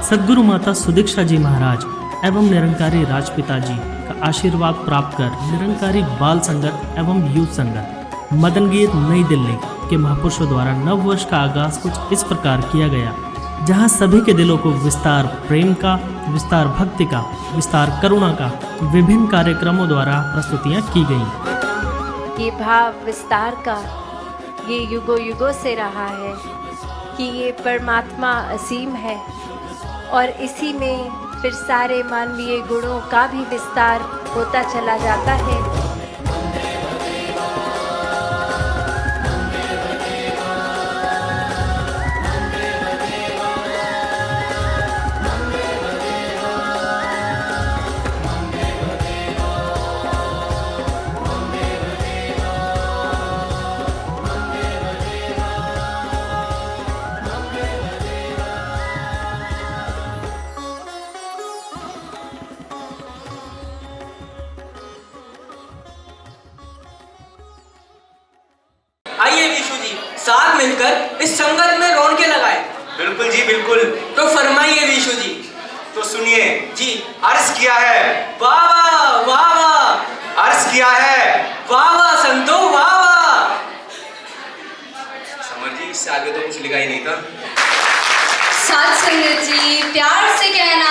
सद्गुरु माता सुदीक्षा जी महाराज एवं निरंकारी राजपिता जी का आशीर्वाद प्राप्त कर निरंकारी बाल संगत एवं यूथ संगत मदनगीर नई दिल्ली के महापुरुषों द्वारा नव वर्ष का आगाज कुछ इस प्रकार किया गया, जहां सभी के दिलों को विस्तार प्रेम का, विस्तार भक्ति का, विस्तार करुणा का विभिन्न कार्यक्रमों द्वारा प्रस्तुतियां की गईं। ये भाव विस्तार का ये युगों युगों से रहा है कि ये परमात्मा असीम है और इसी में फिर सारे मानवीय गुणों का भी विस्तार होता चला जाता है। आइए विशु जी, साथ मिलकर इस संगत में रौनकें लगाएं। बिल्कुल जी बिल्कुल। तो फरमाइए विशु जी। तो सुनिए जी। अर्ज किया है वाह वाह वाह वाह। अर्ज किया है वाह वाह संतो वाह वाह। समर जी, इससे आगे तो कुछ लिखा ही नहीं था। साथ संगत जी, प्यार से कहना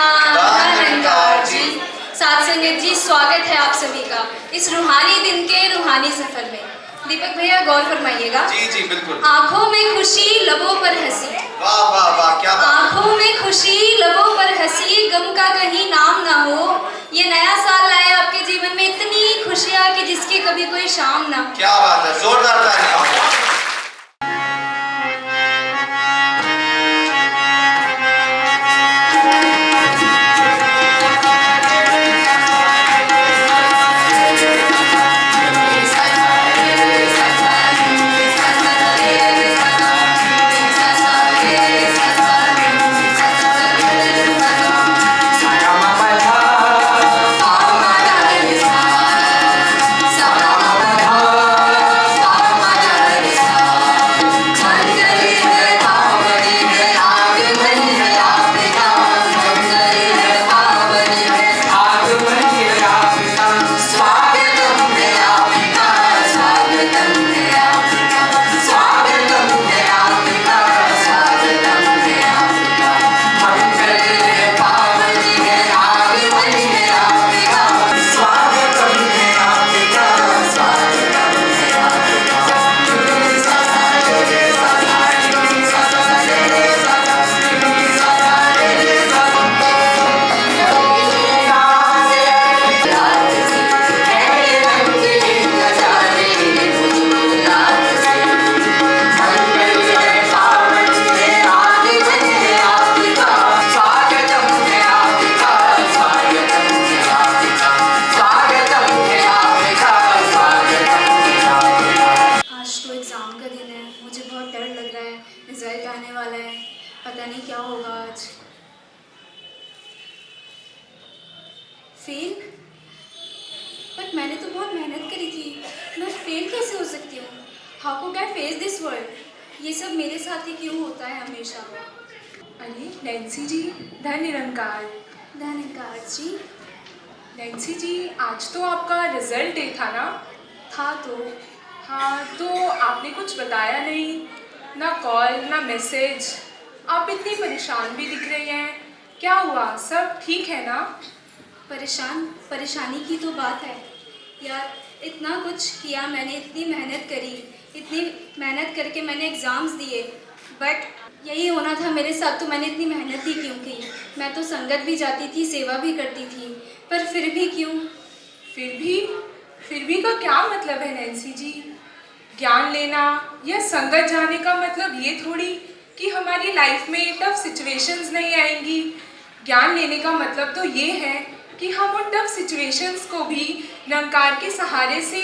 निरंकार जी। साथ संगत जी, स्वागत है आप सभी का इस रूहानी दिन के रूहानी सफर में। दीपक भैया गौर फरमाइएगा। जी जी बिल्कुल। आंखों में खुशी, लबों पर हंसी। वाह वाह वाह, क्या बात। आंखों में खुशी, लबों पर हंसी, गम का कहीं नाम ना हो। ये नया साल लाए आपके जीवन में इतनी खुशियाँ कि जिसकी कभी कोई शाम ना। क्या बात है, जोरदार तालियां। पता नहीं क्या होगा आज। फेल? बट मैंने तो बहुत मेहनत करी थी, मैं फेल कैसे हो सकती हूँ? How could I face this world? ये सब मेरे साथ ही क्यों होता है हमेशा? अरे नैन्सी जी, धन निरंकार। धन्यकार जी। नैन्सी जी, आज तो आपका रिजल्ट डे था ना? था तो। हाँ, तो आपने कुछ बताया नहीं, ना कॉल ना मैसेज। आप इतनी परेशान भी दिख रही हैं, क्या हुआ? सब ठीक है ना? परेशानी की तो बात है यार। इतना कुछ किया मैंने, इतनी मेहनत करी, इतनी मेहनत करके मैंने एग्ज़ाम्स दिए, बट यही होना था मेरे साथ। तो मैंने इतनी मेहनत ही क्यों की? मैं तो संगत भी जाती थी, सेवा भी करती थी, पर फिर भी क्यों? फिर भी का क्या मतलब है नैन्सी जी? ज्ञान लेना या संगत जाने का मतलब ये थोड़ी कि हमारी लाइफ में टफ सिचुएशंस नहीं आएंगी। ज्ञान लेने का मतलब तो ये है कि हम उन टफ सिचुएशंस को भी निरंकार के सहारे से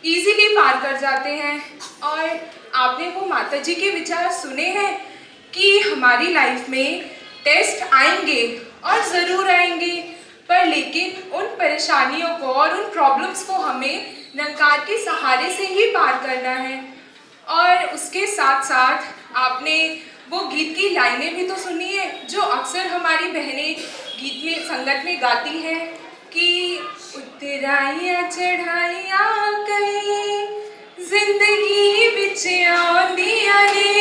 इजीली पार कर जाते हैं। और आपने वो माता जी के विचार सुने हैं कि हमारी लाइफ में टेस्ट आएंगे और ज़रूर आएंगे, पर लेकिन उन परेशानियों को और उन प्रॉब्लम्स को हमें निरंकार के सहारे से ही पार करना है। और उसके साथ साथ आपने वो गीत की लाइनें भी तो सुनी है जो अक्सर हमारी बहनें गीत में संगत में गाती हैं कि उतराइयां चढ़ाइयां कई जिंदगी बिच आउंदियां ने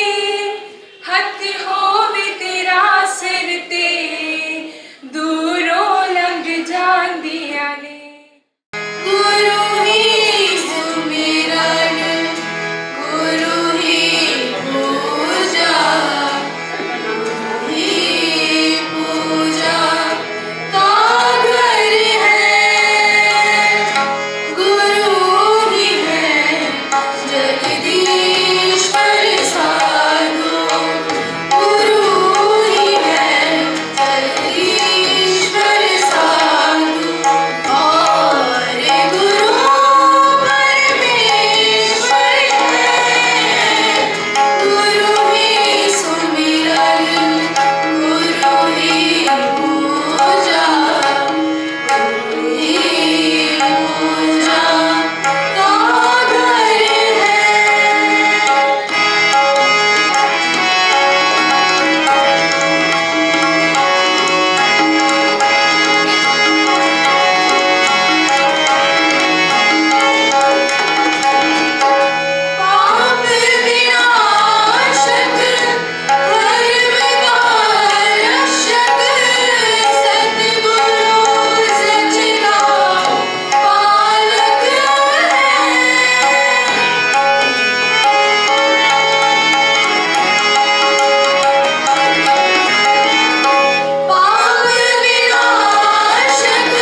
हथ होवे तेरा सिर ते दूरों लंघ जांदियां ने। गुरु ही सुमिरन गुरु ही पूजा पूजा का घर है गुरु ही है जगदीश्वर साधु गुरु ही है जगदीश्वर साधु और गुरु परमेश्वर है गुरु ही सुमिरन गुरु ही पूजा गुरु ही पूजा का घर है। पाप विनाशक धर्म का रक्षक सतगुरु सच का पालक पाप विनाशक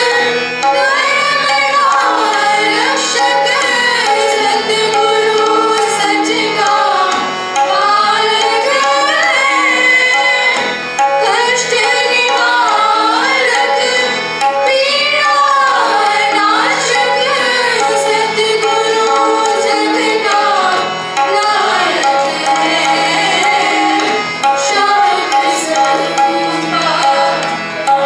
धर्म का रक्षक सतगुरु सच का पालक कष्ट निवारक पीड़ा नाशक सतगुरु जग का नायक है शांत स्वरूपा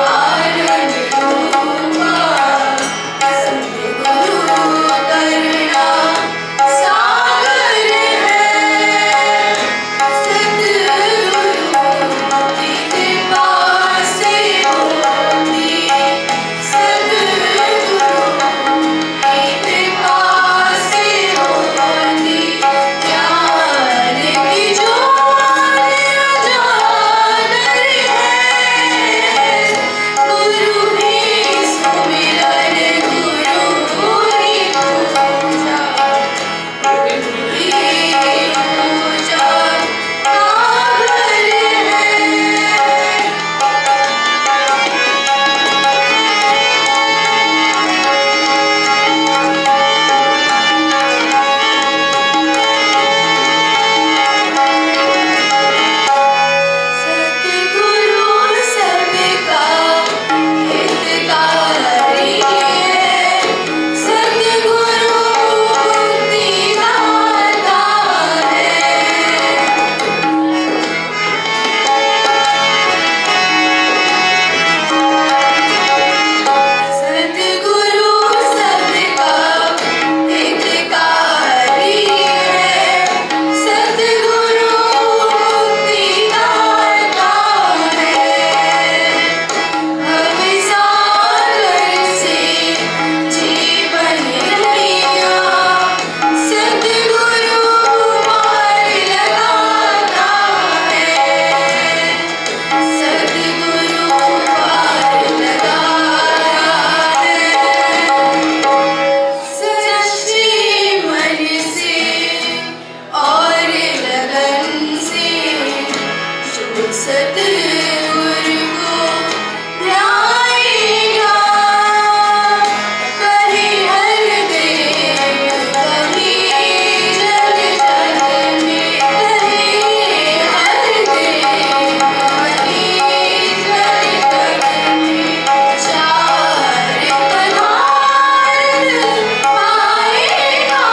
आनंद रूपा सतगुरु करुणा सागर है सतगुरु की कृपा से होती सतगुरु की कृपा से होती ज्ञान की ज्योत उजागर है गुरु ही सुमिरन गुरु ही पूजा गुरु ही पूजा का घर है। सतगुरु सबका हितकारी है सतगुरु मुक्ति दाता है सतगुरु सबका हितकारी है सतगुरु मुक्ति दाता है भव सागर से जीवन लिया सतगुरु पार लगाता है सतगुरु पार लगाता है सच्चे मन से और लगन से जो सतगुरु को ध्याएगा कहीं हर देव कहीं जग जग में कहीं हर देव कहीं जग जग में चार पधार पाएगा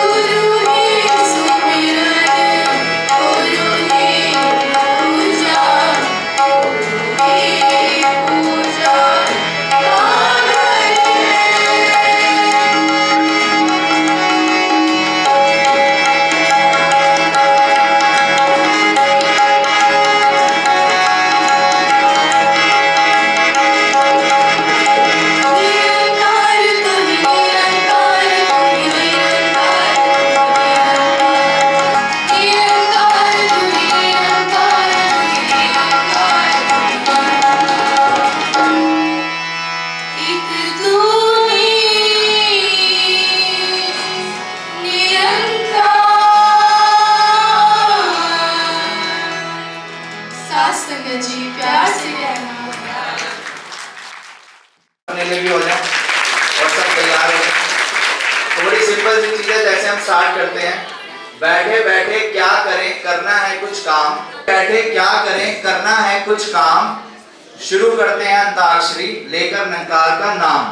गुरु ही सुमिरन गुरु ही बस संगत जी प्यार से कहना। भी हो जाए और सब तैयार हो जाए। थोड़ी सिंपल सी चीजें जैसे हम स्टार्ट करते हैं, बैठे बैठे क्या करें करना है कुछ काम, बैठे क्या करें करना है कुछ काम, शुरू करते हैं अंताक्षरी लेकर नंकार का नाम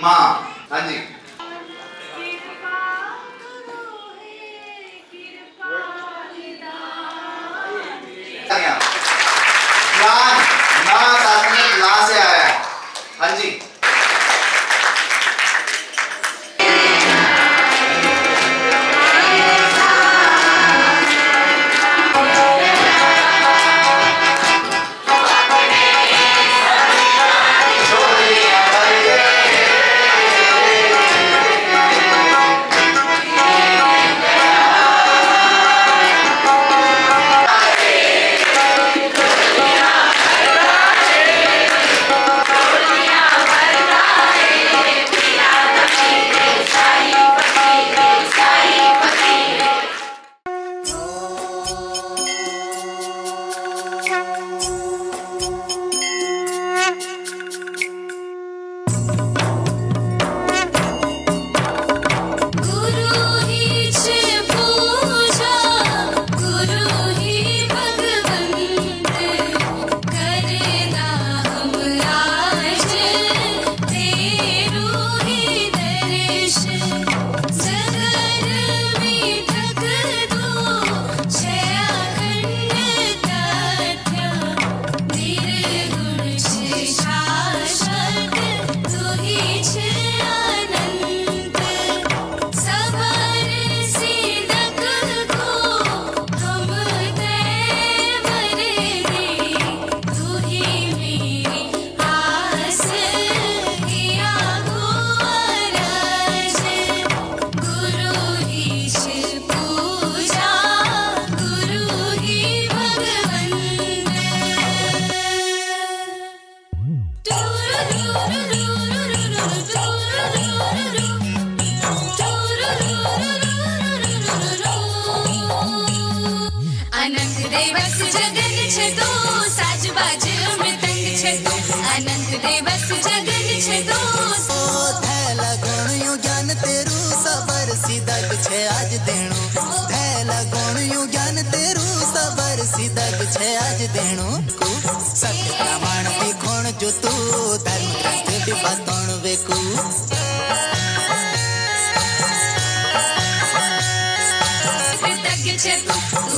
माँ। हाँ जी, ज्ञान ना साथ में ला से आया है। हाँ जी, सत्य प्रमाण दिखोण जो तू धर्म ग्रंथ भी बतौण वेकू कृतज्ञ छे तू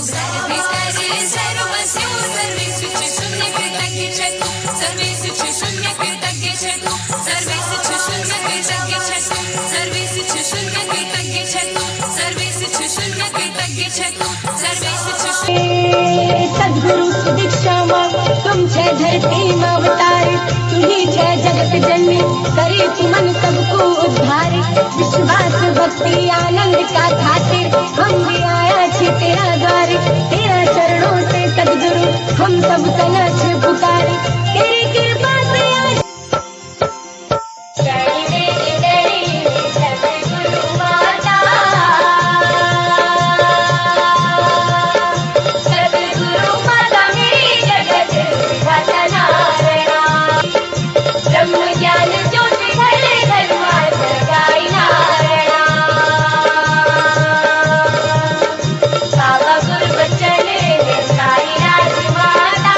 सर्व भी करे सर्व वस्यु सर्वेश च शून्य कृतज्ञ छे तू सर्वेश च शून्य कृतज्ञ छे तू सर्वेश च शून्य कृतज्ञ छे तू सर्वेश च शून्य कृतज्ञ छे तू सर्वेश च शून्य कृतज्ञ छे तू सर्वेश च सद्गुरु की दीक्षा मां तुम छे धरती में अवतारित, तुही छे जगत जननी करी तू मन सबको उद्धार। विश्वास भक्ति आनंद का खातिर हम भी आया छे तेरा द्वार, तेरा चरणों से सद्गुरु हम सब कना छे पुकारी, तेरी कृपा से आज बाबा गुरु बचन साई राज माता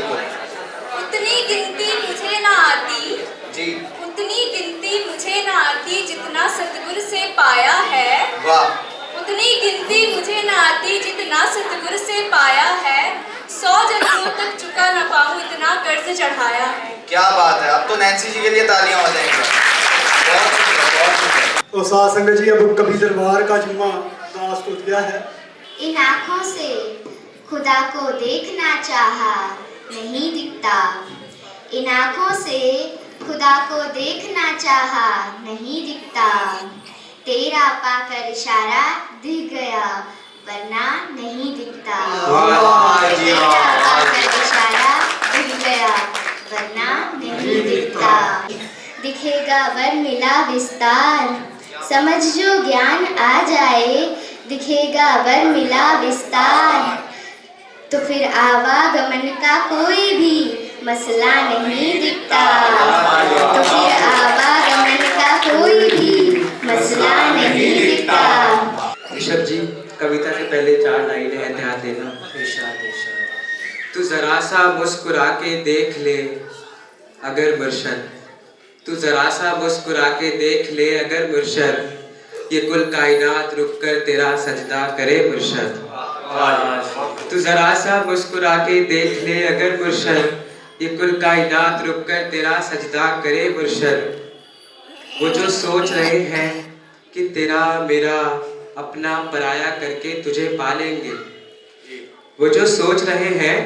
बिल्कुल उतनी गिनती मुझे ना आती, जी। उतनी गिनती मुझे ना आती जितना सतगुरु से पाया है। वाह। उतनी गिनती मुझे ना आती जितना सतगुरु से पाया है। 100 जन्मों तक चुका ना पाऊं इतना कर्ज चढ़ाया है। क्या बात है, अब तो नैन्सी जी के लिए तालियां हो जाएंगी। बहुत सुंदर, बहुत सुंदर। और साथ संगत जी, अब कभी दरबार का जुम्मा दास को दिया है। इन आँखों से खुदा को देखना चाहा नहीं दिखता, इन आँखों से खुदा को देखना चाहा नहीं दिखता, तेरा पाकर इशारा दिख गया वरना नहीं दिखता, तेरा पाकर इशारा दिख गया वरना नहीं दिखता, दिखेगा वर मिला विस्तार, समझ जो ज्ञान आ जाए, दिखेगा वर मिला विस्तार, तो फिर आवागमन का कोई भी मसला नहीं दिखता, तो फिर आवागमन का कोई भी मसला नहीं दिखता। ऋषभ जी, कविता से पहले 4 लाइनें हैं, ध्यान देना। इरशाद इरशाद। तू जरा सा मुस्कुरा के देख ले अगर मुर्शद, तू जरा सा मुस्कुरा के देख ले अगर मुर्शद, ये कुल कायनात रुक कर तेरा सजदा करे मुर्शद। तू जरा सा मुस्कुरा के देख ले अगर मुर्शद, ये कुल कायनात रुक कर तेरा सजदा करे मुर्शद। वो जो सोच रहे हैं कि तेरा मेरा अपना पराया करके तुझे पालेंगे, वो जो सोच रहे हैं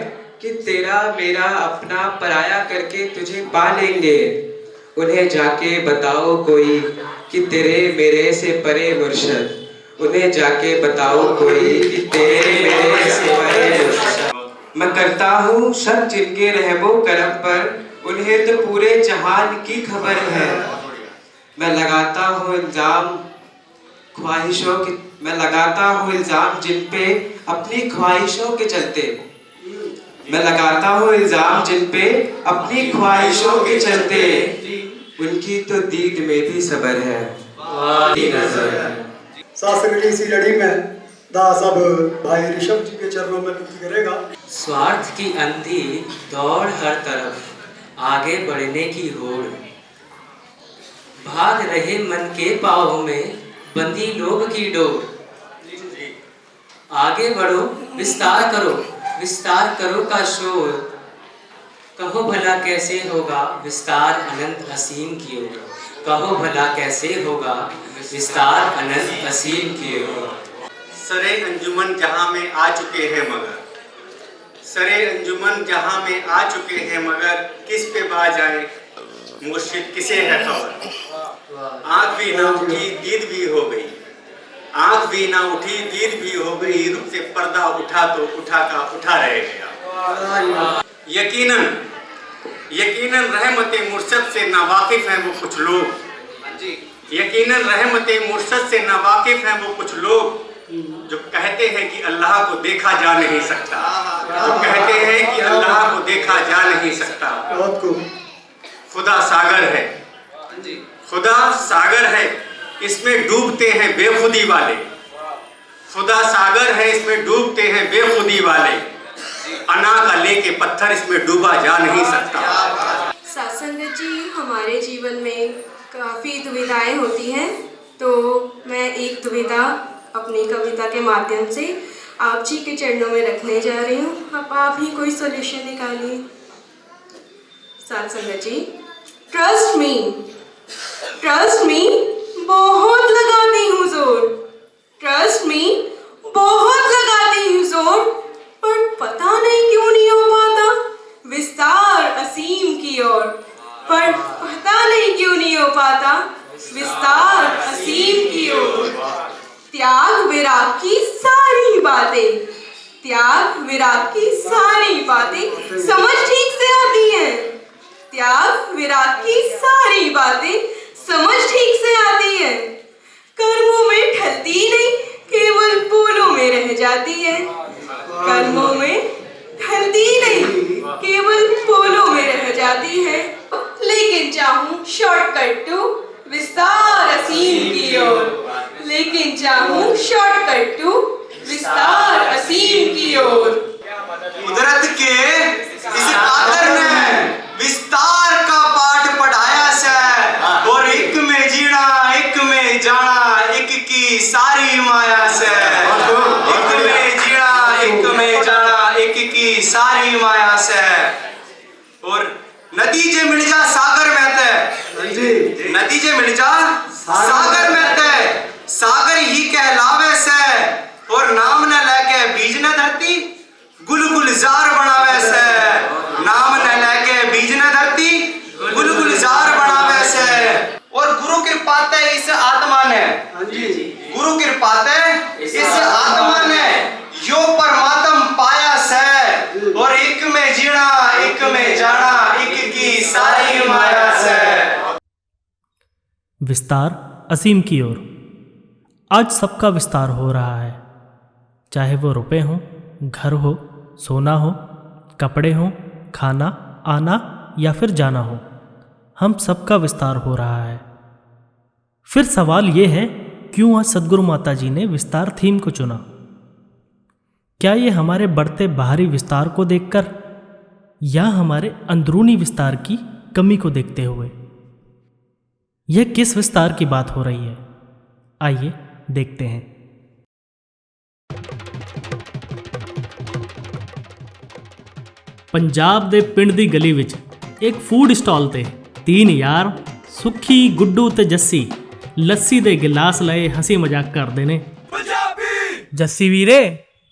कि तेरा मेरा अपना पराया करके तुझे पालेंगे, उन्हें जाके बताओ कोई कि तेरे मेरे से परे मुर्शद, उन्हें जाके बताओ कोई कि तेरे मेरे से परे मुर्शद। मैं करता हूँ शक जिनके रहमो करम पर, उन्हें तो पूरे जहान की खबर है। मैं लगाता हूँ इल्जाम ख्वाहिशों के, मैं लगाता हूँ इल्जाम जिन पे अपनी ख्वाहिशों के चलते, मैं लगाता हूँ इल्जाम जिन पे अपनी ख्वाहिशों के चलते, उनकी तो दीद में भी सब्र है। साथ संगत जी, इसी लड़ी में दास अब भाई ऋषभ जी के चरणों में विनती करेगा। स्वार्थ की अंधी दौड़ हर तरफ, आगे बढ़ने की होड़, भाग रहे मन के पाँव में बंदी लोग की डोर, आगे बढ़ो विस्तार करो का शोर, कहो भला कैसे होगा विस्तार अनंत असीम की ओर, कहो भला कैसे होगा विस्तार अनंत असीम की ओर। सरे अंजुमन जहां में आ चुके हैं मगर, सरे अंजुमन जहां में आ चुके हैं मगर, किस पे बाज आए मुर्शिद किसे है खबर। आँख भी ना उठी दीद भी हो गई, आँख भी ना उठी दीद भी हो गई, रुख से पर्दा उठा तो उठा का उठा रह गया। यकीनन रहमते मुर्शद से नावाकिफ हैं वो कुछ लोग, यकीनन रहमते मुर्शद से नावाकिफ हैं वो कुछ लोग, जो कहते हैं कि अल्लाह को देखा जा नहीं सकता, जो कहते हैं कि अल्लाह को देखा जा नहीं सकता। खुदा सागर है, खुदा सागर है, इसमें डूबते हैं बेखुदी वाले, खुदा सागर है इसमें डूबते हैं बेखुदी वाले, अना का लेके पत्थर इसमें डूबा जा नहीं सकता। सत्संग जी, हमारे जीवन में काफ़ी दुविधाएं होती हैं, तो मैं एक दुविधा अपनी कविता के माध्यम से आप जी के चरणों में रखने जा रही हूँ। अब आप ही कोई सॉल्यूशन निकालिए। सत्संग जी, ट्रस्ट मी बहुत लगाती हूँ जोर, ट्रस्ट मी बहुत लगाती हूँ जोर, पर पता नहीं क्यों नहीं हो पाता विस्तार असीम की ओर, पर पता नहीं क्यों नहीं हो पाता विस्तार असीम की ओर। त्याग विराग की सारी बातें, त्याग विराग की सारी बातें समझ ठीक से आती हैं, त्याग विराग की सारी बातें समझ ठीक से आती है, कर्मों में ढलती नहीं केवल बोलों में रह जाती है, कर्मों में ढलती नहीं केवल बोलों में रह जाती है, लेकिन चाहूं शॉर्टकट टू विस्तार असीम की ओर, लेकिन चाहूं शॉर्टकट टू विस्तार असीम की ओर। कुदरत के इस कादर ने विस्तार का पाठ पढ़ाया से और एक में जीना एक में जाना एक की सारी माया से। एक में जीना एक में जाना एक की सारी माया से। और नतीजे मिल जा सागर में ते, नतीजे मिल जा सागर में ते, सागर ही कहलावे से। और नाम न लेके बीज न धरती गुल गुलजार बनावे से। नाम न लेके बीज न धरती गुल गुलजार बनावे से। और गुरु कृपा ते इस आत्मा ने, गुरु कृपा ते इस आत्मा ने यो परमात्म पाया से। और एक में जीना एक में जाना एक की सारी माया से। विस्तार असीम की ओर। आज सबका विस्तार हो रहा है, चाहे वो रुपए हों, घर हो, सोना हो, कपड़े हों, खाना आना या फिर जाना हो, हम सबका विस्तार हो रहा है। फिर सवाल ये है, क्यों आज सद्गुरु माता जी ने विस्तार थीम को चुना? क्या ये हमारे बढ़ते बाहरी विस्तार को देखकर या हमारे अंदरूनी विस्तार की कमी को देखते हुए? यह किस विस्तार की बात हो रही है? आइए देखते हैं। पंजाब दे पिंड दी गली विच एक फूड स्टॉल ते तीन यार सुखी गुड्डू ते जस्सी लस्सी दे गिलास लए हंसी मजाक करदे ने। जस्सी वीरे,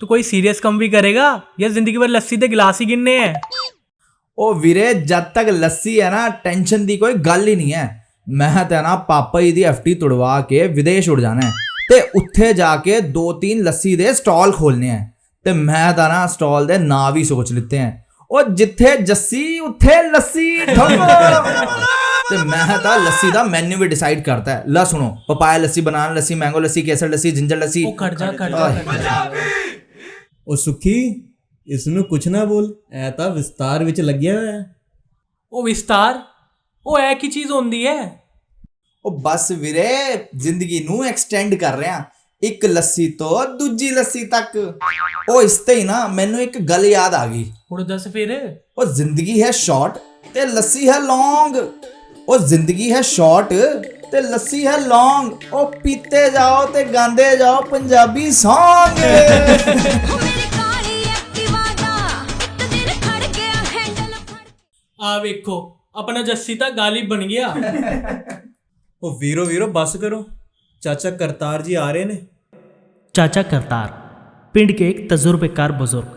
तू कोई सीरियस कम भी करेगा या जिंदगी भर लस्सी दे गिलास ही गिनने हैं? ओ वीरे, जब तक लस्सी है ना टेंशन दी कोई गल ही नहीं है। मैं तो ना पापा जी दी एफडी तुड़वा के विदेश उड़ जाना है ते उत्थे जाके 2-3 लस्सी दे स्टॉल खोलने हैं। ते मैं तो ना स्टॉल दे ना भी सोच लेते हैं, और जिथे जस्सी उत्थे लस्सी। ते मैं तो लस्सी दा मेन्यू भी डिसाइड करता है। ला सुनो, पपाया लस्सी, बनाना लस्सी, मैंगो लस्सी, केसर लस्सी, जिंजर लस्सी। ओ सुखी, इसमें कुछ ना बोल, ऐ तां विस्तार विच लग्या होया है। ओ विस्तार, ओ ऐ की चीज होंदी है? ओ बस वीरे, जिंदगी नू एक्सटेंड कर रहे हैं, एक लस्सी तो दूजी लस्सी तक। ओ इसते ही ना मैनू एक गल याद आ गई। हुण दस फिर। ओ जिंदगी है शॉर्ट ते लस्सी है लॉन्ग। ओ जिंदगी है शॉर्ट ते लस्सी है लॉन्ग। ओ पीते जाओ ते गांदे जाओ पंजाबी सॉन्ग। आ वेखो, अपना जस्सी ता गालिब बन गया। ओ वीरो वीरो बस करो, चाचा करतार जी आ रहे ने। चाचा करतार पिंड के एक तजुर्बेकार बुजुर्ग,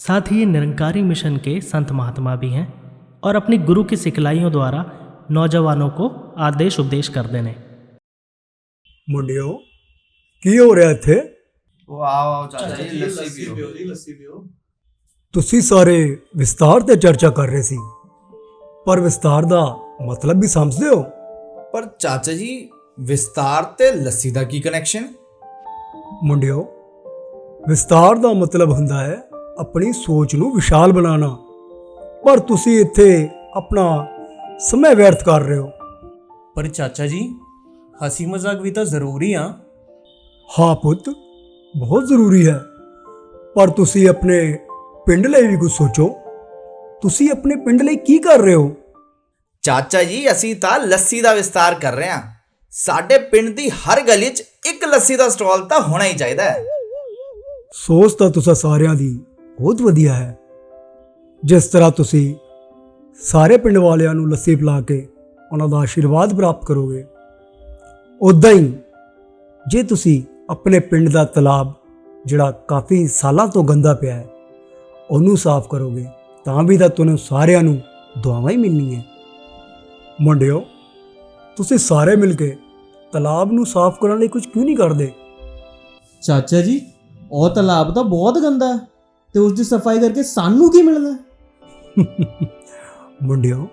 साथ ही ये निरंकारी मिशन के संत महात्मा भी हैं और अपनी गुरु की सिखलाइयों द्वारा नौजवानों को आदेश उपदेश करते हैं। मुंडियो की हो रहा थे? वाह चाचा जी, लस्सी पियो। तुसी सारे विस्तार ते चर्चा कर रहे सी, पर विस्तार दा मतलब भी समझदे हो? पर चाचा जी, विस्तार ते लस्सी दा की कनेक्शन? मुंडियो, विस्तार दा मतलब हुंदा है अपनी सोच नू विशाल बनाना, पर तुसी इत्थे अपना समय व्यर्थ कर रहे हो। पर चाचा जी, हंसी मजाक भी तो जरूरी है। हाँ पुत, बहुत जरूरी है, पर तुसी अपने पिंड ਲਈ भी कुछ सोचो। तुसी अपने पिंड ਲਈ की कर रहे हो? चाचा जी, असी तां लस्सी दा विस्तार कर रहे हैं। साडे पिंड दी हर गली च एक लस्सी दा स्टॉल तां होना ही चाहिए। सोच तां तुसा सारिਆਂ ਦੀ बहुत ਵਧੀਆ है। जिस तरह तुसी सारे पिंड वालिਆਂ ਨੂੰ ਲੱਸੀ ਪਿਲਾ ਕੇ ਉਹਨਾਂ ਦਾ ਆਸ਼ੀਰਵਾਦ ਪ੍ਰਾਪਤ ਕਰੋਗੇ, ਉਦਾਂ ਹੀ ਜੇ ਤੁਸੀਂ ਆਪਣੇ ਪਿੰਡ ਦਾ ਤਲਾਬ ਜਿਹੜਾ ਕਾਫੀ ਸਾਲਾਂ ਤੋਂ ਗੰਦਾ ਪਿਆ ਹੈ ਉਹਨੂੰ ਸਾਫ਼ ਕਰੋਗੇ ਤਾਂ ਵੀ ਤਾਂ ਤੁਹਾਨੂੰ ਸਾਰਿਆਂ ਨੂੰ ਦੁਆਵਾਂ ਹੀ ਮਿਲਣੀਆਂ। ਮੁੰਡਿਓ, ਤੁਸੀਂ ਸਾਰੇ ਮਿਲ ਕੇ ਤਲਾਬ ਨੂੰ ਸਾਫ਼ ਕਰਨ ਲਈ ਕੁਝ ਕਿਉਂ ਨਹੀਂ ਕਰਦੇ? ਚਾਚਾ ਜੀ, ਉਹ ਤਲਾਬ ਤਾਂ ਬਹੁਤ ਗੰਦਾ ਹੈ ਤੇ ਉਸ ਦੀ ਸਫਾਈ ਕਰਕੇ ਸਾਨੂੰ ਕੀ ਮਿਲਦਾ? ਮੁੰਡਿਓ,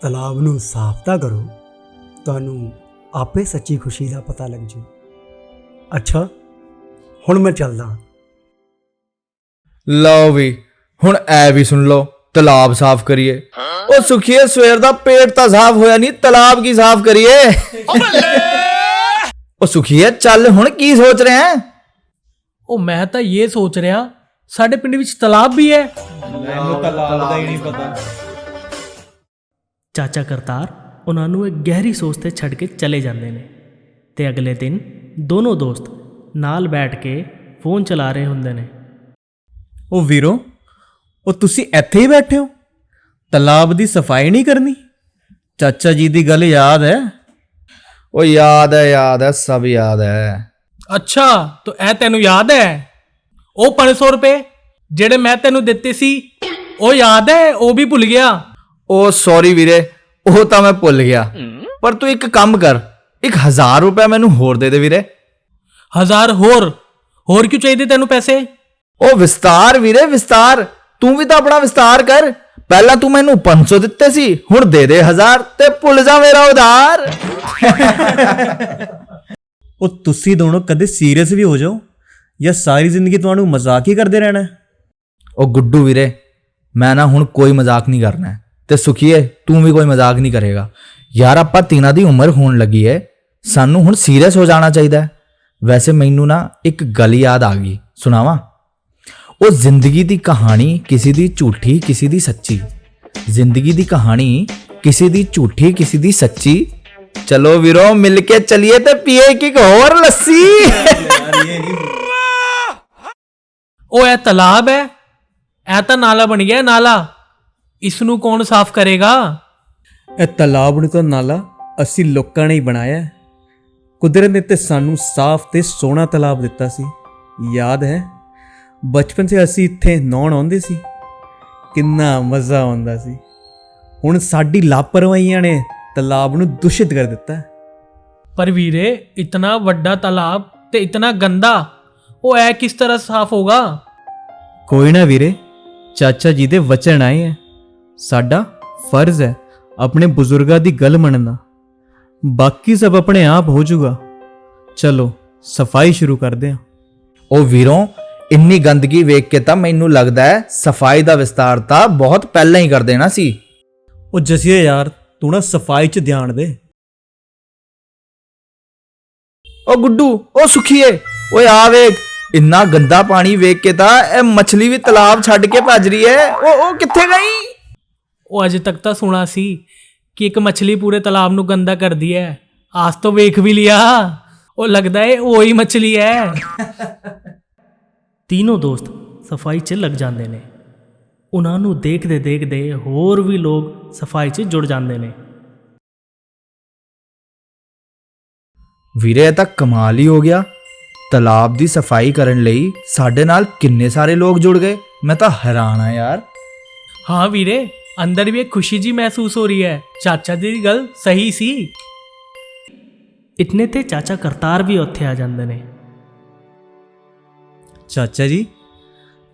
ਤਲਾਬ ਨੂੰ ਸਾਫ਼ ਤਾਂ ਕਰੋ, ਤੁਹਾਨੂੰ ਆਪੇ ਸੱਚੀ ਖੁਸ਼ੀ ਦਾ ਪਤਾ ਲੱਗ ਜੂ। ਅੱਛਾ, ਹੁਣ ਮੈਂ ਚੱਲਦਾ। ਲਓ ਵੀ, ਹੁਣ ਐ ਵੀ ਸੁਣ ਲਓ, ਤਲਾਬ ਸਾਫ਼ ਕਰੀਏ। ਉਹ ਸੁਖੀਏ, ਸਵੇਰ ਦਾ ਪੇਟ ਤਾਂ ਸਾਫ਼ ਹੋਇਆ ਨਹੀਂ, ਤਲਾਬ ਕੀ ਸਾਫ਼ ਕਰੀਏ। ਉਹ ਸੁਖੀਏ, ਚੱਲ ਹੁਣ ਕੀ ਸੋਚ ਰਹੇ ਹੈ? ਉਹ ਮੈਂ ਤਾਂ ਇਹ ਸੋਚ ਰਿਹਾ ਸਾਡੇ ਪਿੰਡ ਵਿੱਚ ਤਲਾਬ ਵੀ ਹੈ। ਮੈਨੂੰ ਤਲਾਬ ਦਾ ਹੀ ਨਹੀਂ ਪਤਾ। ਚਾਚਾ ਕਰਤਾਰ ਉਹਨਾਂ ਨੂੰ ਇੱਕ ਗਹਿਰੀ ਸੋਚ ਤੇ ਛੱਡ ਕੇ ਚਲੇ ਜਾਂਦੇ ਨੇ ਤੇ ਅਗਲੇ ਦਿਨ ਦੋਨੋਂ ਦੋਸਤ ਨਾਲ ਬੈਠ ਕੇ ਫੋਨ ਚਲਾ ਰਹੇ ਹੁੰਦੇ ਨੇ। ਉਹ ਵੀਰੋ, ਉਹ ਤੁਸੀਂ ਇੱਥੇ ਹੀ ਬੈਠੇ ਹੋ, ਤਲਾਬ ਦੀ ਸਫਾਈ ਨਹੀਂ ਕਰਨੀ? ਚਾਚਾ ਜੀ ਦੀ ਗੱਲ ਯਾਦ ਹੈ? ਉਹ ਯਾਦ ਹੈ, ਸਭ ਯਾਦ ਹੈ। ਅੱਛਾ, ਤਾਂ ਇਹ ਤੈਨੂੰ ਯਾਦ ਹੈ? ਉਹ 500 ਰੁਪਏ ਜਿਹੜੇ ਮੈਂ ਤੈਨੂੰ ਦਿੱਤੇ ਸੀ, ਉਹ ਯਾਦ ਹੈ? ਉਹ ਵੀ ਭੁੱਲ ਗਿਆ? ਉਹ ਸੌਰੀ ਵੀਰੇ, ਉਹ ਤਾਂ ਮੈਂ ਭੁੱਲ ਗਿਆ। ਪਰ ਤੂੰ ਇੱਕ ਕੰਮ ਕਰ, 1000 ਰੁਪਏ ਮੈਨੂੰ ਹੋਰ ਦੇ ਦੇ ਵੀਰੇ। 1000 ਹੋਰ ਕਿਉਂ ਚਾਹੀਦੇ ਤੈਨੂੰ ਪੈਸੇ? ਉਹ ਵਿਸਤਾਰ ਵੀਰੇ, ਵਿਸਤਾਰ। ਤੂੰ ਵੀ ਤਾਂ ਆਪਣਾ ਵਿਸਤਾਰ ਕਰ। ਪਹਿਲਾਂ ਤੂੰ ਮੈਨੂੰ 500 ਦਿੱਤੇ ਸੀ, ਹੁਣ ਦੇ ਦੇ 1000 ਤੇ ਭੁੱਲ ਜਾ ਮੇਰਾ ਉਧਾਰ। ਉਹ ਤੁਸੀਂ ਦੋਨੋਂ ਕਦੇ ਸੀਰੀਅਸ ਵੀ ਹੋ ਜਾਓ ਜਾਂ ਸਾਰੀ ਜ਼ਿੰਦਗੀ ਤੁਹਾਨੂੰ ਮਜ਼ਾਕ ਹੀ ਕਰਦੇ ਰਹਿਣਾ ਹੈ? ਉਹ ਗੁੱਡੂ ਵੀਰੇ, ਮੈਂ ਨਾ ਹੁਣ ਕੋਈ ਮਜ਼ਾਕ ਨਹੀਂ ਕਰਨਾ ਹੈ ਤੇ ਸੁਖੀਏ ਤੂੰ ਵੀ ਕੋਈ ਮਜ਼ਾਕ ਨਹੀਂ ਕਰੇਗਾ ਯਾਰ। ਆਪਾਂ ਤਿੰਨਾਂ ਦੀ ਉਮਰ ਹੋਣ ਲੱਗੀ ਹੈ, ਸਾਨੂੰ ਹੁਣ ਸੀਰੀਅਸ ਹੋ ਜਾਣਾ ਚਾਹੀਦਾ ਹੈ। ਵੈਸੇ ਮੈਨੂੰ ਨਾ ਇੱਕ ਗੱਲ ਯਾਦ ਆ ਗਈ, ਸੁਣਾਵਾਂ? ਉਹ ਜ਼ਿੰਦਗੀ ਦੀ ਕਹਾਣੀ ਕਿਸੇ ਦੀ ਝੂਠੀ ਕਿਸੇ ਦੀ ਸੱਚੀ, ਜ਼ਿੰਦਗੀ ਦੀ ਕਹਾਣੀ ਕਿਸੇ ਦੀ ਝੂਠੀ ਕਿਸੇ ਦੀ ਸੱਚੀ। ਚਲੋ ਵੀਰੋ ਮਿਲ ਕੇ ਚਲੀਏ ਤੇ ਪੀਏ ਇੱਕ ਹੋਰ ਲੱਸੀ। ਉਹ ਇਹ ਤਲਾਬ ਹੈ? ਇਹ ਤਾਂ ਨਾਲਾ ਬਣ ਗਿਆ ਨਾਲਾ। ਇਸ ਨੂੰ ਕੌਣ ਸਾਫ਼ ਕਰੇਗਾ? ਇਹ ਤਾਲਾਬ ਨੂੰ ਤਾਂ ਨਾਲਾ ਅਸੀਂ ਲੋਕਾਂ ਨੇ ਹੀ ਬਣਾਇਆ ਹੈ। ਕੁਦਰਤ ਨੇ ਤੇ ਸਾਨੂੰ ਸਾਫ਼ ਤੇ ਸੋਹਣਾ ਤਾਲਾਬ ਦਿੱਤਾ ਸੀ, ਯਾਦ ਹੈ? ਬਚਪਨ 'ਚ ਅਸੀਂ ਇੱਥੇ ਨਹਾਉਣ ਆਉਂਦੇ ਸੀ, ਕਿੰਨਾ ਮਜ਼ਾ ਆਉਂਦਾ ਸੀ। ਹੁਣ ਸਾਡੀ ਲਾਪਰਵਾਹੀਆਂ ਨੇ ਤਾਲਾਬ ਨੂੰ ਦੂਸ਼ਿਤ ਕਰ ਦਿੱਤਾ ਹੈ। ਪਰ ਵੀਰੇ, ਇਤਨਾ ਵੱਡਾ ਤਾਲਾਬ ਤੇ ਇਤਨਾ ਗੰਦਾ, ਉਹ ਐ ਕਿਸ ਤਰ੍ਹਾਂ ਸਾਫ਼ ਹੋਗਾ? ਕੋਈ ਨਾ ਵੀਰੇ, ਚਾਚਾ ਜੀ ਦੇ ਵਚਨ ਆਏ ਹੈ। ਸਾਡਾ ਫਰਜ਼ ਹੈ ਆਪਣੇ ਬਜ਼ੁਰਗਾਂ ਦੀ ਗੱਲ ਮੰਨਣਾ, ਬਾਕੀ ਸਭ ਆਪਣੇ ਆਪ ਹੋ ਜਾਊਗਾ। ਚਲੋ ਸਫਾਈ ਸ਼ੁਰੂ ਕਰਦੇ ਹਾਂ। ਉਹ ਵੀਰੋਂ, ਇੰਨੀ ਗੰਦਗੀ ਵੇਖ ਕੇ ਤਾਂ ਮੈਨੂੰ ਲੱਗਦਾ ਹੈ ਸਫਾਈ ਦਾ ਵਿਸਤਾਰ ਤਾਂ ਬਹੁਤ ਪਹਿਲਾਂ ਹੀ ਕਰ ਦੇਣਾ ਸੀ। ਉਹ ਜਸੀਏ ਯਾਰ, ਤੂੰ ਨਾ ਸਫਾਈ 'ਚ ਧਿਆਨ ਦੇ। ਉਹ ਗੁੱਡੂ, ਉਹ ਸੁਖੀਏ, ਓਏ ਆ ਵੇਖ, ਇੰਨਾ ਗੰਦਾ ਪਾਣੀ ਵੇਖ ਕੇ ਤਾਂ ਇਹ ਮੱਛਲੀ ਵੀ ਤਾਲਾਬ ਛੱਡ ਕੇ ਭੱਜ ਰਹੀ ਹੈ। ਉਹ ਕਿੱਥੇ ਗਈ? ਉਹ ਅਜੇ ਤੱਕ ਤਾਂ ਸੁਣਾ ਸੀ ਕਿ ਇੱਕ ਮੱਛਲੀ ਪੂਰੇ ਤਾਲਾਬ ਨੂੰ ਗੰਦਾ ਕਰਦੀ ਹੈ। ਆਜ ਤੋਂ ਵੇਖ ਵੀ ਲਿਆ, ਉਹ ਲੱਗਦਾ ਹੈ ਉਹੀ ਮੱਛਲੀ ਹੈ। तीनों दोस्त सफाई 'ਚ ਲੱਗ ਜਾਂਦੇ ਨੇ। ਉਹਨਾਂ ਨੂੰ ਦੇਖਦੇ ਦੇਖਦੇ ਹੋਰ ਵੀ ਲੋਕ ਸਫਾਈ 'ਚ ਜੁੜ ਜਾਂਦੇ ਨੇ। ਵੀਰੇ ਇਹ ਤਾਂ ਕਮਾਲ ਹੀ ਹੋ ਗਿਆ। ਤਾਲਾਬ ਦੀ ਸਫਾਈ ਕਰਨ ਲਈ ਸਾਡੇ ਨਾਲ ਕਿੰਨੇ ਸਾਰੇ ਲੋਕ ਜੁੜ ਗਏ। ਮੈਂ ਤਾਂ ਹੈਰਾਨ ਆ ਯਾਰ। ਹਾਂ ਵੀਰੇ, ਅੰਦਰ ਵੀ ਇੱਕ ਖੁਸ਼ੀ ਜੀ ਮਹਿਸੂਸ ਹੋ ਰਹੀ ਹੈ। ਚਾਚਾ ਦੀ ਗੱਲ ਸਹੀ ਸੀ। ਇਤਨੇ ਤੇ ਚਾਚਾ ਕਰਤਾਰ ਵੀ ਉੱਥੇ ਆ ਜਾਂਦੇ ਨੇ। ਚਾਚਾ ਜੀ,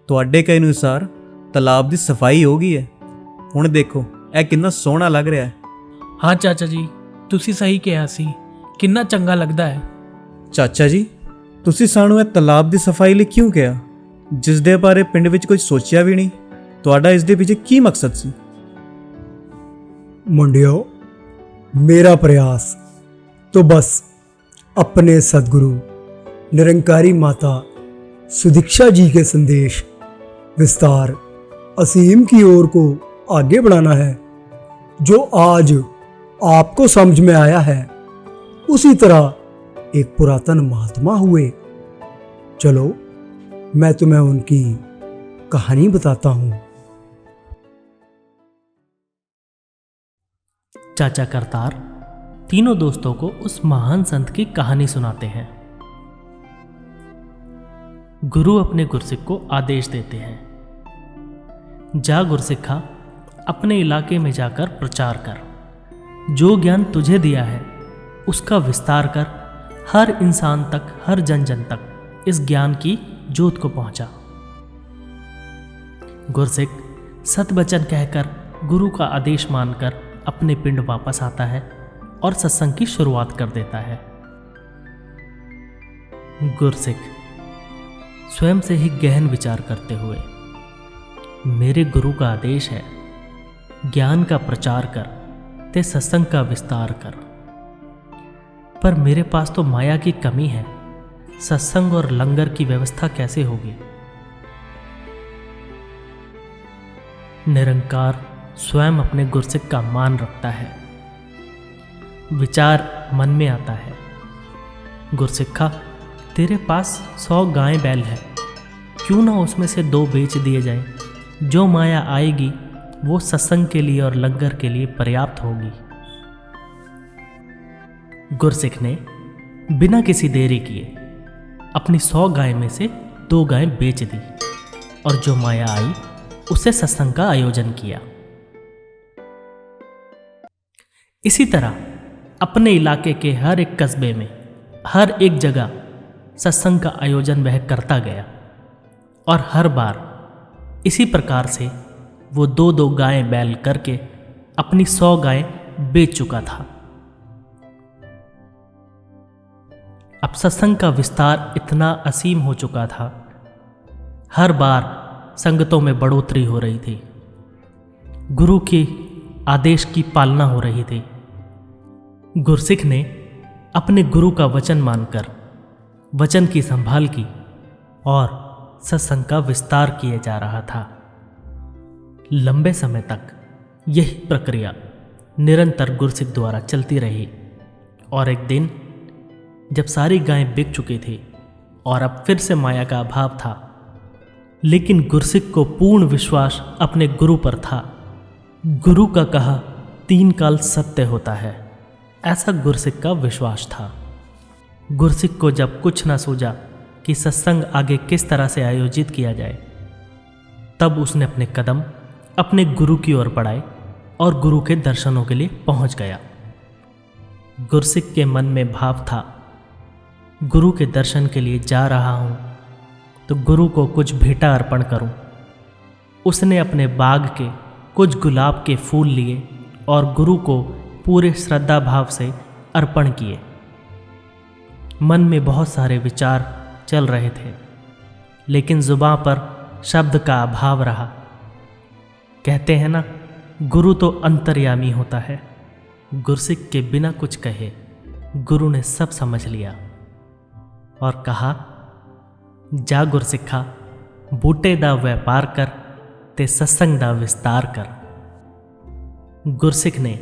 ਤੁਹਾਡੇ ਕਹੇ ਅਨੁਸਾਰ ਤਾਲਾਬ ਦੀ ਸਫਾਈ ਹੋ ਗਈ ਹੈ। ਹੁਣ ਦੇਖੋ ਇਹ ਕਿੰਨਾ ਸੋਹਣਾ ਲੱਗ ਰਿਹਾ ਹੈ। ਹਾਂ ਚਾਚਾ ਜੀ, ਤੁਸੀਂ ਸਹੀ ਕਿਹਾ ਸੀ, ਕਿੰਨਾ ਚੰਗਾ ਲੱਗਦਾ ਹੈ। ਚਾਚਾ ਜੀ, ਤੁਸੀਂ ਸਾਨੂੰ ਇਹ ਤਾਲਾਬ ਦੀ ਸਫਾਈ ਲਈ ਕਿਉਂ ਕਿਹਾ, ਜਿਸ ਦੇ ਬਾਰੇ ਪਿੰਡ ਵਿੱਚ ਕੁਝ ਸੋਚਿਆ ਵੀ ਨਹੀਂ? ਤੁਹਾਡਾ ਇਸ ਦੇ ਪਿੱਛੇ ਕੀ ਮਕਸਦ ਸੀ? मुंडियो, मेरा प्रयास तो बस अपने सदगुरु निरंकारी माता सुदीक्षा जी के संदेश विस्तार असीम की ओर को आगे बढ़ाना है। जो आज आपको समझ में आया है, उसी तरह एक पुरातन महात्मा हुए। चलो मैं तुम्हें उनकी कहानी बताता हूँ। चाचा करतार तीनों दोस्तों को उस महान संत की कहानी सुनाते हैं। गुरु अपने गुरसिख को आदेश देते हैं, जा गुरसिखा, अपने इलाके में जाकर प्रचार कर। जो ज्ञान तुझे दिया है उसका विस्तार कर। हर इंसान तक, हर जन जन तक इस ज्ञान की जोत को पहुंचा। गुरसिख सतवचन कहकर गुरु का आदेश मानकर अपने पिंड वापस आता है और सत्संग की शुरुआत कर देता है। गुरसिख स्वयं से ही गहन विचार करते हुए, मेरे गुरु का आदेश है ज्ञान का प्रचार कर ते सत्संग का विस्तार कर, पर मेरे पास तो माया की कमी है, सत्संग और लंगर की व्यवस्था कैसे होगी? निरंकार स्वयं अपने गुरसिक का मान रखता है। विचार मन में आता है, गुरसिक्खा तेरे पास 100 गाय बैल है, क्यों ना उसमें से 2 बेच दिए जाएं। जो माया आएगी वो सत्संग के लिए और लंगर के लिए पर्याप्त होगी। गुरसिक ने बिना किसी देरी किए अपनी 100 गाय में से 2 गायें बेच दी और जो माया आई उसे सत्संग का आयोजन किया। इसी तरह अपने इलाके के हर एक कस्बे में, हर एक जगह सत्संग का आयोजन वह करता गया और हर बार इसी प्रकार से वो 2-2 गायें बैल करके अपनी 100 गायें बेच चुका था। अब सत्संग का विस्तार इतना असीम हो चुका था, हर बार संगतों में बढ़ोतरी हो रही थी, गुरु के आदेश की पालना हो रही थी। गुरसिक ने अपने गुरु का वचन मानकर वचन की संभाल की और सत्संग का विस्तार किया जा रहा था। लंबे समय तक यही प्रक्रिया निरंतर गुरसिक द्वारा चलती रही और एक दिन जब सारी गायें बिक चुकी थी और अब फिर से माया का अभाव था, लेकिन गुरसिक को पूर्ण विश्वास अपने गुरु पर था। गुरु का कहा 3 काल सत्य होता है, ऐसा गुरसिक का विश्वास था। गुरसिक को जब कुछ न सूझा कि सत्संग आगे किस तरह से आयोजित किया जाए, तब उसने अपने कदम अपने गुरु की ओर बढ़ाए और गुरु के दर्शनों के लिए पहुंच गया। गुरसिक के मन में भाव था, गुरु के दर्शन के लिए जा रहा हूं तो गुरु को कुछ भेंटा अर्पण करूं। उसने अपने बाग के कुछ गुलाब के फूल लिए और गुरु को पूरे श्रद्धा भाव से अर्पण किए। मन में बहुत सारे विचार चल रहे थे, लेकिन जुबां पर शब्द का अभाव रहा। कहते हैं ना, गुरु तो अंतर्यामी होता है। गुरसिक के बिना कुछ कहे गुरु ने सब समझ लिया और कहा, जा गुरसिक्खा, बूटे दा व्यापार कर ते सत्संग दा विस्तार कर। गुरसिक ने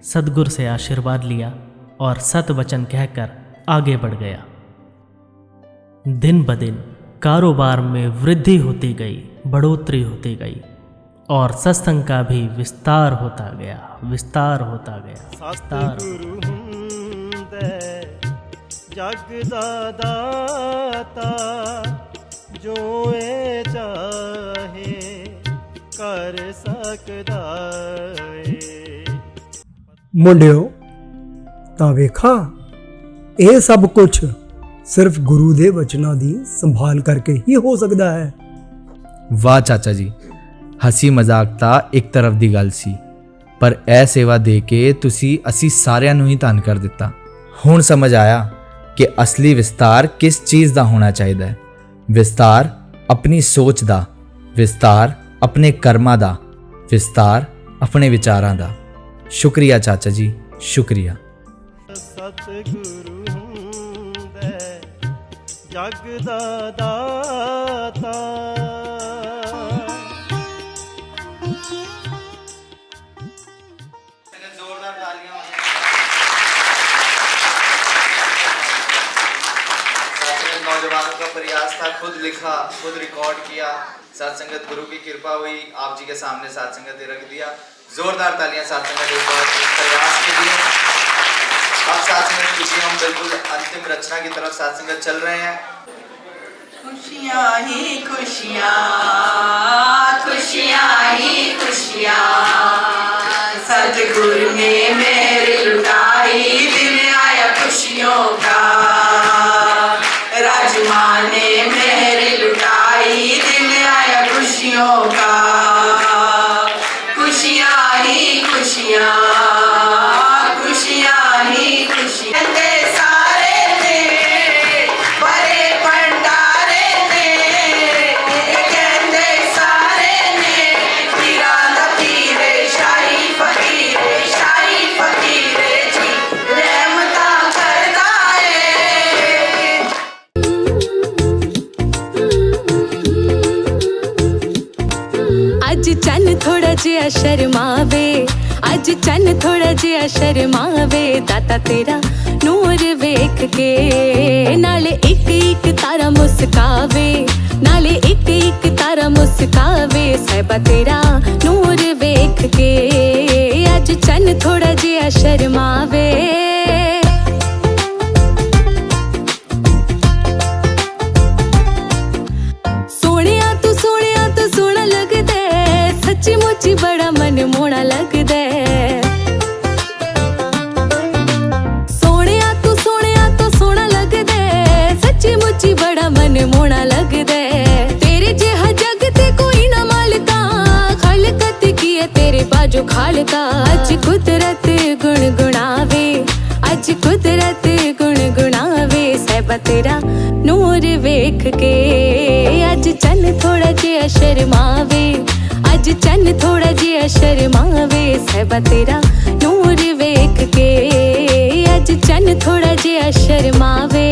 सदगुरु से आशीर्वाद लिया और सत वचन कहकर आगे बढ़ गया। दिन ब दिन कारोबार में वृद्धि होती गई, बढ़ोतरी होती गई और सत्संग का भी विस्तार होता गया, विस्तार होता गया, विस्तार। जग दा दाता जो ए चाहे कर सकदा ए। ਮੁੰਡਿਓ, ਤਾਂ ਵੇਖਾ ਇਹ ਸਭ ਕੁਝ ਸਿਰਫ ਗੁਰੂ ਦੇ ਵਚਨਾਂ ਦੀ ਸੰਭਾਲ ਕਰਕੇ ਹੀ ਹੋ ਸਕਦਾ ਹੈ। ਵਾਹ ਚਾਚਾ ਜੀ, ਹਸੀ ਮਜ਼ਾਕ ਤਾਂ ਇੱਕ ਤਰਫ ਦੀ ਗੱਲ ਸੀ, ਪਰ ਇਹ ਸੇਵਾ ਦੇ ਕੇ ਤੁਸੀਂ ਅਸੀਂ ਸਾਰਿਆਂ ਨੂੰ ਹੀ ਧੰਨ ਕਰ ਦਿੱਤਾ। ਹੁਣ ਸਮਝ ਆਇਆ ਕਿ ਅਸਲੀ ਵਿਸਤਾਰ ਕਿਸ ਚੀਜ਼ ਦਾ ਹੋਣਾ ਚਾਹੀਦਾ ਹੈ। ਵਿਸਤਾਰ ਆਪਣੀ ਸੋਚ ਦਾ, ਵਿਸਤਾਰ ਆਪਣੇ ਕਰਮਾਂ ਦਾ, ਵਿਸਤਾਰ ਆਪਣੇ ਵਿਚਾਰਾਂ ਦਾ। ਸ਼ੁਕਰੀਆ ਚਾਚਾ ਜੀ, ਸ਼ੁਕਰੀਆ। ਸਤਿਗੁਰੂ ਹੁੰਦਾ ਜਗ ਦਾ ਦਾਤਾ। नौजवानों का प्रयास था, खुद लिखा, खुद रिकॉर्ड किया, सत्संगत गुरु की कृपा हुई, आप जी के सामने सत्संगत रख दिया। जोरदार तालियां सत्संगत इस प्रयास के लिए। अब सत्संगत की हम बिल्कुल अंतिम रचना की तरफ सत्संगत चल रहे हैं। खुशियाँ ही खुशियाँ, खुशियाँ ही खुशियाँ, सतगुरु ने मेरी लुटाई, दिन आया खुशियों का। राजमा ने मेरी लुटाई, दिन आया खुशियों का। खुशियाँ ही खुशियाँ, खुशियाँ ही खुशियाँ। सारे ने बड़े भंडारे ने, कहते सारे ने पीरा दा पीरे, शाही फकीरे जी रहमता करदा है। अज चन थोड़ा जिहा शर्मावे, अज चन थोड़ा जिहा शर्मावे, दाता तेरा नूर वेख के, नाले एक एक तारा मुस्कावे, नाले एक एक तारा मुस्कावे, साहिबा तेरा नूर वेख के, अज चन थोड़ा जिहा शर्मावे। सोहना लगदा है, सच्ची मुच्ची बड़ा मन मोहना लगदा है। सोहना लगदा है, सच्ची मुच्ची बड़ा मन मोहना लगदा है। तेरे जिहा जग ते कोई ना मालका, खलकत की है तेरे बाजू खालका। अज कुदरत गुणगुणावे, अज कुदरत गुणगुणावे, साहिबा तेरा नूर वेख के, अज चन थोड़ा जिहा शर्मावे, अज चन थोड़ा जिहा शर्मावे, साहिबा तेरा नूर वेख के, अज चन थोड़ा जिहा शर्मावे।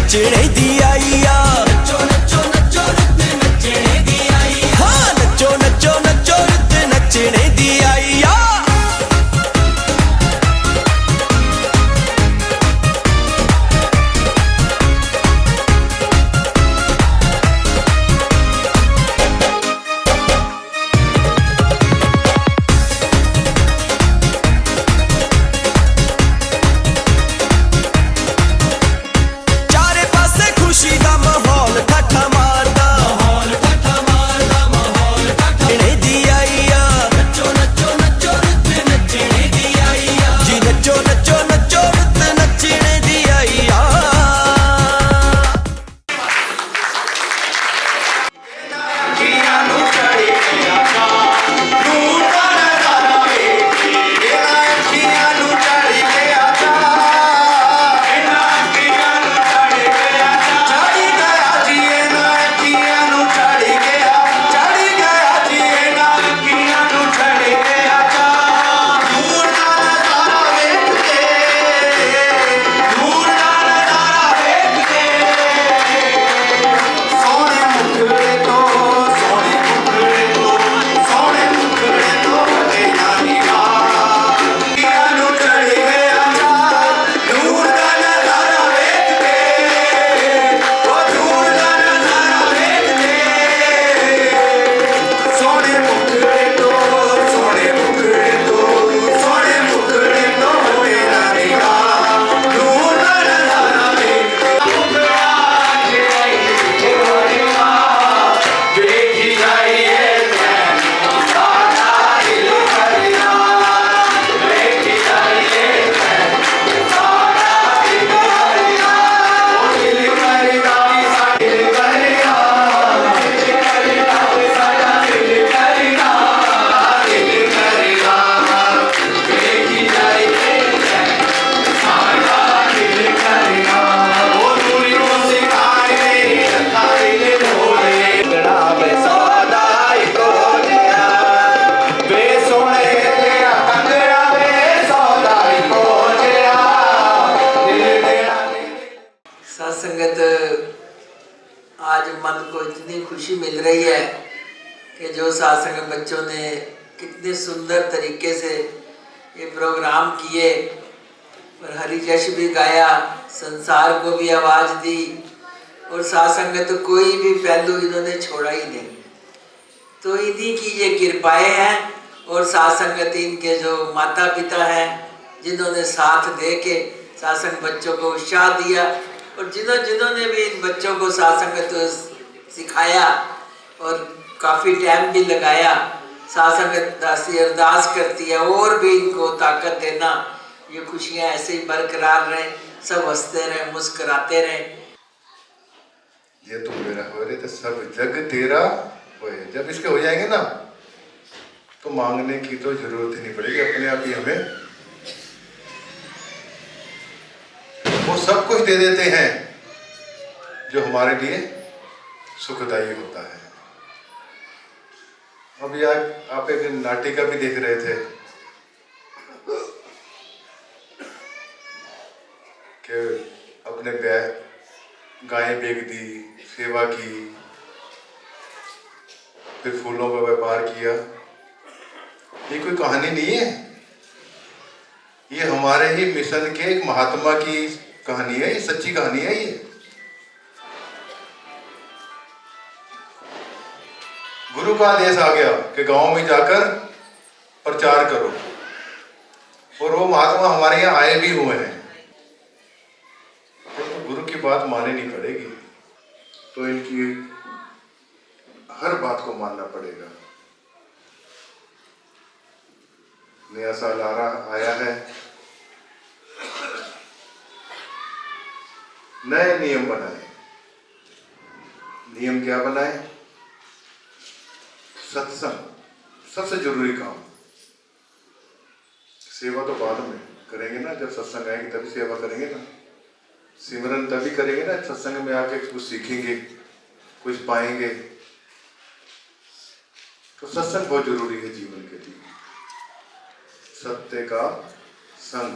नचने दी आई आ, नचो नचो नचो रुत नचने दी खुशी मिल रही है कि जो सत्संग बच्चों ने कितने सुंदर तरीके से ये प्रोग्राम किए और हरि जश भी गाया, संसार को भी आवाज़ दी और सत्संग में तो कोई भी पहलू इन्होंने छोड़ा ही नहीं। तो इन्हीं की ये कृपाएं हैं और सत्संगत इनके जो माता पिता हैं जिन्होंने साथ दे के सत्संग बच्चों को उत्साह दिया और जिन्होंने भी इन बच्चों को सत्संगत सिखाया और काफ़ी टाइम भी लगाया। सत्संगत दासी अरदास करती है और भी इनको ताकत देना, ये खुशियाँ ऐसे ही बरकरार रहें, सब हंसते रहें, मुस्कुराते रहें। ये तो मेरा हो रहे तो सब जग तेरा होए। जब इसके हो जाएंगे ना तो मांगने की तो जरूरत ही नहीं पड़ेगी, अपने आप ही हमें वो सब कुछ दे देते हैं जो हमारे लिए सुखदायी होता है। अभी आप एक नाटिका भी देख रहे थे कि अपने गायें बेच दी, सेवा की, फिर फूलों का व्यापार किया। ये कोई कहानी नहीं है, ये हमारे ही मिशन के एक महात्मा की कहानी है, ये सच्ची कहानी है। ये गुरु का आदेश आ गया कि गांव में जाकर प्रचार करो और वो महात्मा हमारे यहाँ आए भी हुए हैं। तो गुरु की बात माननी पड़ेगी, तो इनकी हर बात को मानना पड़ेगा। नया साल आया है, नए नियम बनाए। नियम क्या बनाए? सत्संग सबसे जरूरी काम। सेवा तो बाद में करेंगे ना, जब सत्संग आएंगे तभी सेवा करेंगे ना। सिमरन तभी करेंगे ना, सत्संग में आके कुछ सीखेंगे, कुछ पाएंगे। तो सत्संग बहुत जरूरी है जीवन के लिए। सत्य का संग।